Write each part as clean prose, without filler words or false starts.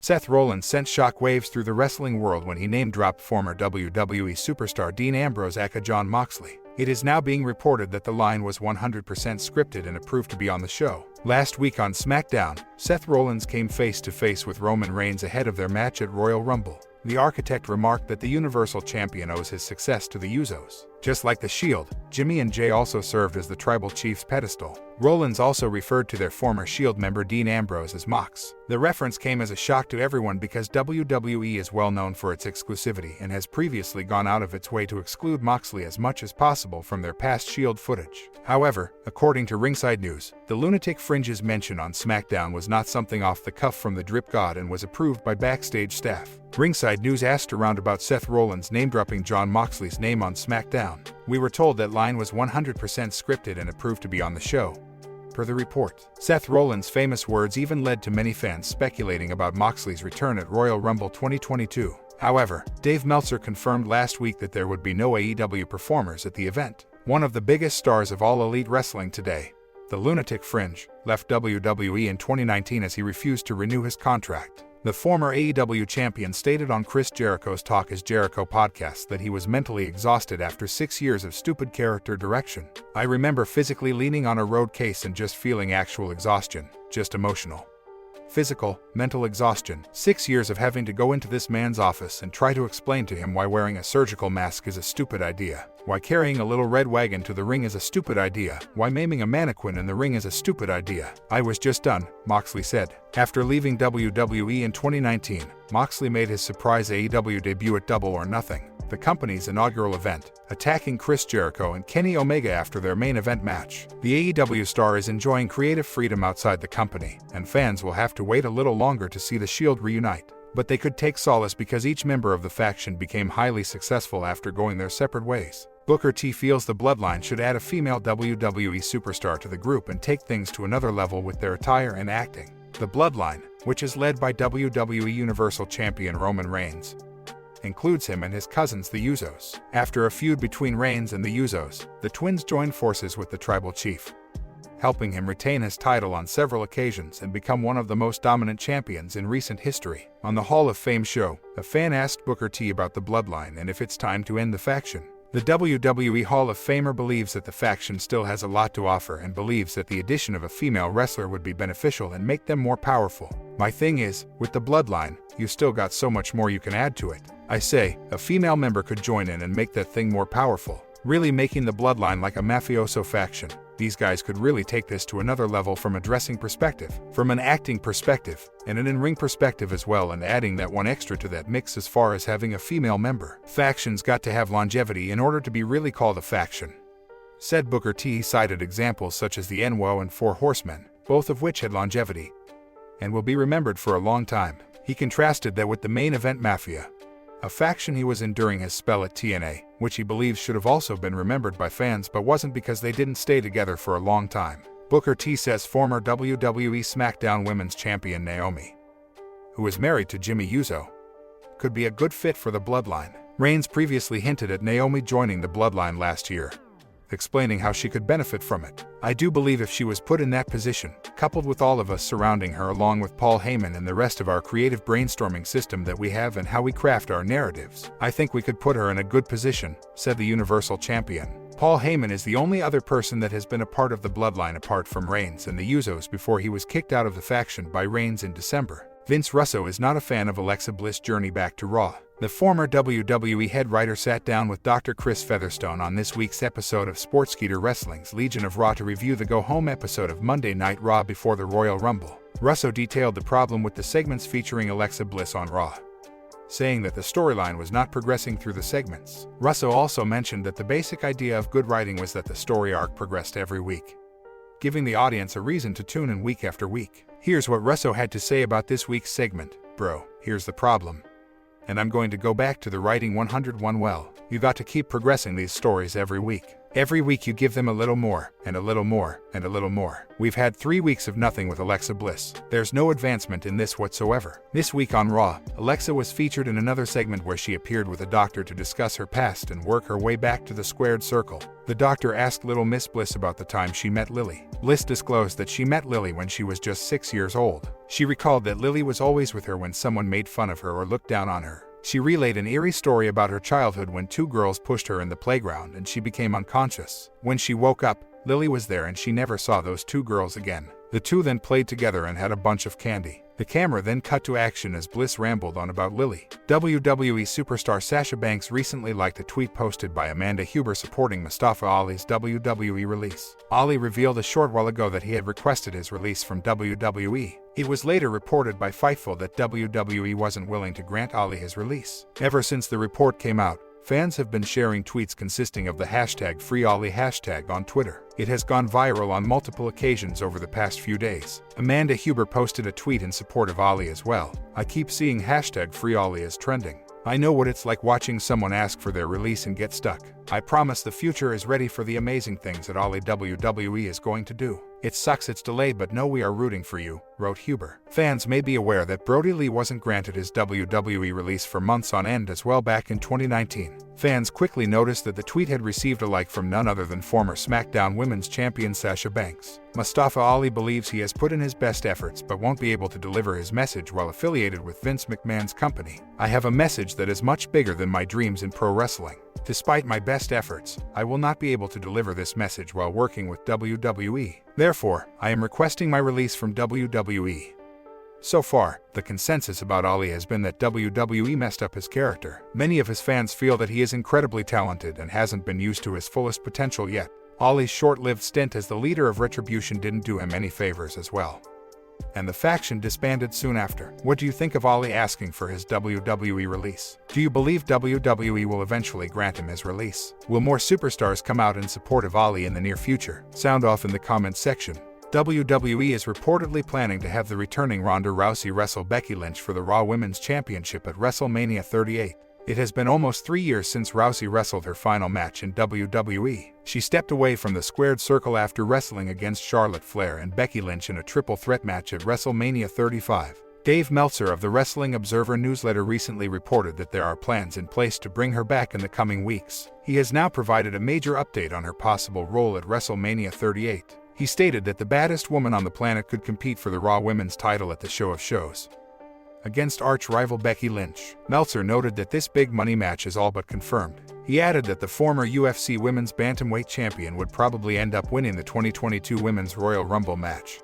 Seth Rollins sent shockwaves through the wrestling world when he name-dropped former WWE superstar Dean Ambrose aka Jon Moxley. It is now being reported that the line was 100% scripted and approved to be on the show. Last week on SmackDown, Seth Rollins came face-to-face with Roman Reigns ahead of their match at Royal Rumble. The Architect remarked that the Universal Champion owes his success to the Usos. Just like the Shield, Jimmy and Jay also served as the Tribal Chief's pedestal. Rollins also referred to their former Shield member Dean Ambrose as Mox. The reference came as a shock to everyone because WWE is well known for its exclusivity and has previously gone out of its way to exclude Moxley as much as possible from their past Shield footage. However, according to Ringside News, the Lunatic Fringe's mention on SmackDown was not something off the cuff from the Drip God and was approved by backstage staff. Ringside News asked around about Seth Rollins name-dropping Jon Moxley's name on SmackDown. We were told that line was 100% scripted and approved to be on the show. Per the report, Seth Rollins' famous words even led to many fans speculating about Moxley's return at Royal Rumble 2022. However, Dave Meltzer confirmed last week that there would be no AEW performers at the event. One of the biggest stars of all elite wrestling today, the Lunatic Fringe, left WWE in 2019 as he refused to renew his contract. The former AEW champion stated on Chris Jericho's Talk is Jericho podcast that he was mentally exhausted after 6 years of stupid character direction. I remember physically leaning on a road case and just feeling actual exhaustion, just emotional. Physical, mental exhaustion. 6 years of having to go into this man's office and try to explain to him why wearing a surgical mask is a stupid idea, why carrying a little red wagon to the ring is a stupid idea, why maiming a mannequin in the ring is a stupid idea. I was just done, Moxley said. After leaving WWE in 2019, Moxley made his surprise AEW debut at Double or Nothing, the company's inaugural event, attacking Chris Jericho and Kenny Omega after their main event match. The AEW star is enjoying creative freedom outside the company, and fans will have to wait a little longer to see the Shield reunite. But they could take solace because each member of the faction became highly successful after going their separate ways. Booker T feels the Bloodline should add a female WWE superstar to the group and take things to another level with their attire and acting. The Bloodline, which is led by WWE Universal Champion Roman Reigns, includes him and his cousins the Usos. After a feud between Reigns and the Usos, the twins joined forces with the Tribal Chief, helping him retain his title on several occasions and become one of the most dominant champions in recent history. On the Hall of Fame show, a fan asked Booker T about the Bloodline and if it's time to end the faction. The WWE Hall of Famer believes that the faction still has a lot to offer and believes that the addition of a female wrestler would be beneficial and make them more powerful. My thing is, with the Bloodline, you still got so much more you can add to it. I say, a female member could join in and make that thing more powerful, really making the Bloodline like a mafioso faction. These guys could really take this to another level from a dressing perspective, from an acting perspective, and an in-ring perspective as well, and adding that one extra to that mix as far as having a female member. Factions got to have longevity in order to be really called a faction, said Booker T. Cited examples such as the NWO and Four Horsemen, both of which had longevity and will be remembered for a long time. He contrasted that with the Main Event Mafia, a faction he was in during his spell at TNA, which he believes should have also been remembered by fans but wasn't because they didn't stay together for a long time. Booker T says former WWE SmackDown Women's Champion Naomi, who is married to Jimmy Uso, could be a good fit for the Bloodline. Reigns previously hinted at Naomi joining the Bloodline last year, explaining how she could benefit from it. I do believe if she was put in that position, coupled with all of us surrounding her along with Paul Heyman and the rest of our creative brainstorming system that we have and how we craft our narratives, I think we could put her in a good position, said the Universal Champion. Paul Heyman is the only other person that has been a part of the Bloodline apart from Reigns and the Usos before he was kicked out of the faction by Reigns in December. Vince Russo is not a fan of Alexa Bliss' journey back to Raw. The former WWE head writer sat down with Dr. Chris Featherstone on this week's episode of Sportskeeda Wrestling's Legion of Raw to review the go-home episode of Monday Night Raw before the Royal Rumble. Russo detailed the problem with the segments featuring Alexa Bliss on Raw, saying that the storyline was not progressing through the segments. Russo also mentioned that the basic idea of good writing was that the story arc progressed every week, giving the audience a reason to tune in week after week. Here's what Russo had to say about this week's segment. Bro, here's the problem. And I'm going to go back to the writing 101 well. You got to keep progressing these stories every week. Every week you give them a little more, and a little more, and a little more. We've had 3 weeks of nothing with Alexa Bliss. There's no advancement in this whatsoever. This week on Raw, Alexa was featured in another segment where she appeared with a doctor to discuss her past and work her way back to the squared circle. The doctor asked Little Miss Bliss about the time she met Lily. Bliss disclosed that she met Lily when she was just 6 years old. She recalled that Lily was always with her when someone made fun of her or looked down on her. She relayed an eerie story about her childhood when 2 girls pushed her in the playground and she became unconscious. When she woke up, Lily was there and she never saw those 2 girls again. The two then played together and had a bunch of candy. The camera then cut to action as Bliss rambled on about Lily. WWE superstar Sasha Banks recently liked a tweet posted by Amanda Huber supporting Mustafa Ali's WWE release. Ali revealed a short while ago that he had requested his release from WWE. It was later reported by Fightful that WWE wasn't willing to grant Ali his release. Ever since the report came out, fans have been sharing tweets consisting of the hashtag #FreeAli hashtag on Twitter. It has gone viral on multiple occasions over the past few days. Amanda Huber posted a tweet in support of Ali as well. "I keep seeing hashtag #FreeAli as trending. I know what it's like watching someone ask for their release and get stuck. I promise the future is ready for the amazing things that Ali WWE is going to do. It sucks it's delayed, but know we are rooting for you," wrote Huber. Fans may be aware that Brody Lee wasn't granted his WWE release for months on end as well back in 2019. Fans quickly noticed that the tweet had received a like from none other than former SmackDown Women's Champion Sasha Banks. Mustafa Ali believes he has put in his best efforts but won't be able to deliver his message while affiliated with Vince McMahon's company. "I have a message that is much bigger than my dreams in pro wrestling. Despite my best efforts, I will not be able to deliver this message while working with WWE. Therefore, I am requesting my release from WWE." So far, the consensus about Ali has been that WWE messed up his character. Many of his fans feel that he is incredibly talented and hasn't been used to his fullest potential yet. Ali's short-lived stint as the leader of Retribution didn't do him any favors as well, and the faction disbanded soon after. What do you think of Ali asking for his WWE release? Do you believe WWE will eventually grant him his release? Will more superstars come out in support of Ali in the near future? Sound off in the comments section. WWE is reportedly planning to have the returning Ronda Rousey wrestle Becky Lynch for the Raw Women's Championship at WrestleMania 38. It has been almost 3 years since Rousey wrestled her final match in WWE. She stepped away from the squared circle after wrestling against Charlotte Flair and Becky Lynch in a triple threat match at WrestleMania 35. Dave Meltzer of the Wrestling Observer newsletter recently reported that there are plans in place to bring her back in the coming weeks. He has now provided a major update on her possible role at WrestleMania 38. He stated that the baddest woman on the planet could compete for the Raw Women's title at the Show of Shows against arch-rival Becky Lynch. Meltzer noted that this big money match is all but confirmed. He added that the former UFC Women's Bantamweight champion would probably end up winning the 2022 Women's Royal Rumble match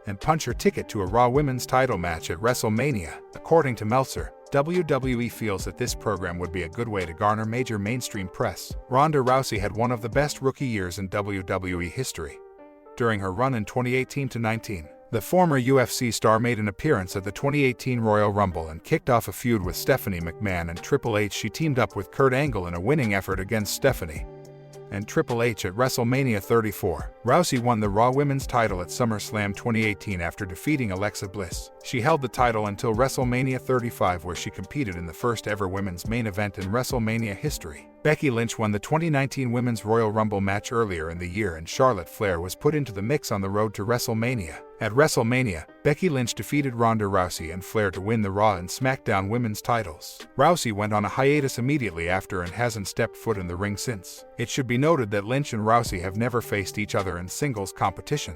and punch her ticket to a Raw Women's title match at WrestleMania. According to Meltzer, WWE feels that this program would be a good way to garner major mainstream press. Ronda Rousey had one of the best rookie years in WWE history. During her run in 2018-19, the former UFC star made an appearance at the 2018 Royal Rumble and kicked off a feud with Stephanie McMahon and Triple H. She teamed up with Kurt Angle in a winning effort against Stephanie and Triple H at WrestleMania 34. Rousey won the Raw Women's title at SummerSlam 2018 after defeating Alexa Bliss. She held the title until WrestleMania 35, where she competed in the first ever women's main event in WrestleMania history. Becky Lynch won the 2019 Women's Royal Rumble match earlier in the year, and Charlotte Flair was put into the mix on the road to WrestleMania. At WrestleMania, Becky Lynch defeated Ronda Rousey and Flair to win the Raw and SmackDown women's titles. Rousey went on a hiatus immediately after and hasn't stepped foot in the ring since. It should be noted that Lynch and Rousey have never faced each other in singles competition.